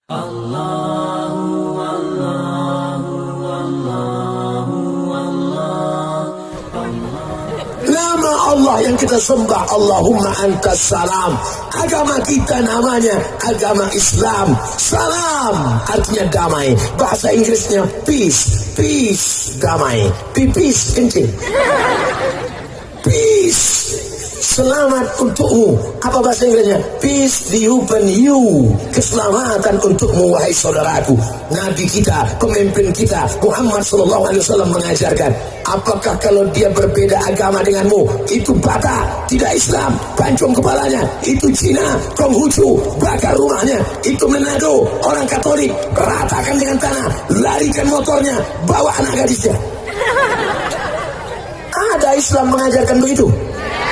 Nama Allah yang kita sembah, Allahumma antas salam. Agama kita namanya agama Islam. Salam artinya damai. Bahasa Inggrisnya peace. Peace, damai. Pipis kencing. Peace, selamat untukmu. Apa bahasa Inggrisnya? Peace be upon you. Keselamatan untukmu wahai saudaraku. Nabi kita, pemimpin kita Muhammad SAW mengajarkan, apakah kalau dia berbeda agama denganmu, itu Batak, tidak Islam, pancung kepalanya, itu Cina, Konghucu, bakar rumahnya, itu Manado, orang Katolik, ratakan dengan tanah, larikan motornya, bawa anak gadisnya. Ada Islam mengajarkan begitu?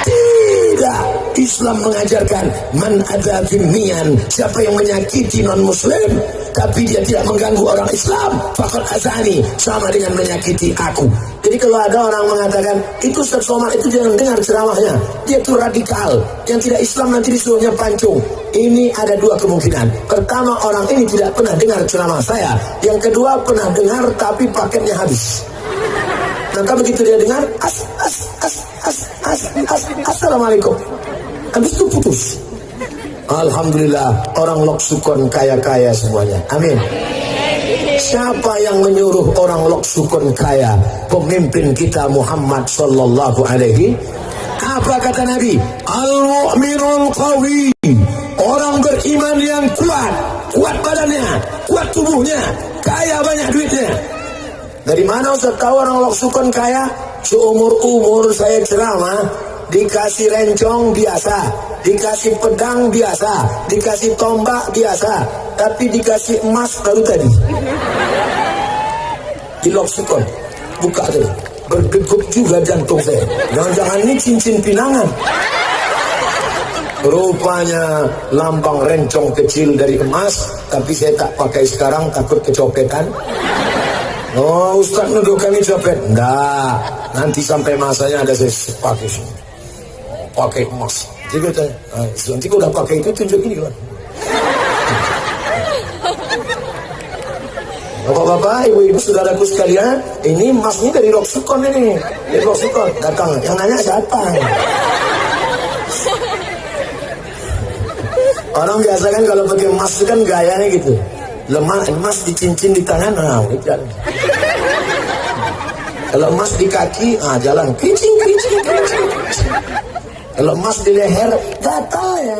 Tidak. Islam mengajarkan man ada zimmiyan, siapa yang menyakiti non muslim tapi dia tidak mengganggu orang Islam, faqad azani, sama dengan menyakiti aku. Jadi kalau ada orang mengatakan itu Ustaz Somad itu jangan dengar ceramahnya, dia itu radikal, yang tidak Islam nanti disuruhnya pancung. Ini ada dua kemungkinan. Pertama, orang ini tidak pernah dengar ceramah saya. Yang kedua, pernah dengar tapi paketnya habis. Maka begitu dia dengar assalamualaikum, habis itu putus. Alhamdulillah, orang Loksukon kaya-kaya semuanya. Amin. Siapa yang menyuruh orang Loksukon kaya? Pemimpin kita Muhammad sallallahu alaihi. Apa kata Nabi? Al-mu'minul qawi, orang beriman yang kuat, kuat badannya, kuat tubuhnya, kaya banyak duitnya. Dari mana Ustaz tahu orang Loksukon kaya? Seumur-umur saya ceramah, dikasih rencong biasa, dikasih pedang biasa, dikasih tombak biasa, tapi dikasih emas baru tadi. Di Loksukon, buka tuh, berdegup juga jantung saya. Jangan-jangan ini cincin pinangan. Rupanya lambang rencong kecil dari emas, tapi saya tak pakai sekarang, takut kecopetan. Oh, Ustaz nuduh kami copet? Enggak, nanti sampai masanya ada saya pakai emas. Jadi katanya, nanti kalau udah pakai itu tunjuk ini kan. Bapak-bapak, ibu-ibu, saudaraku sekalian, ini emasnya dari Loksukon ini. Dari Loksukon, datang. Yang nanya siapa? Orang biasa kan kalau pakai emas itu kan gayanya gitu. Lemah emas dicincin di tangan, nah jalan. Kalau emas di kaki, jalan. Kerincing. Kalau emas di leher, gatal ya.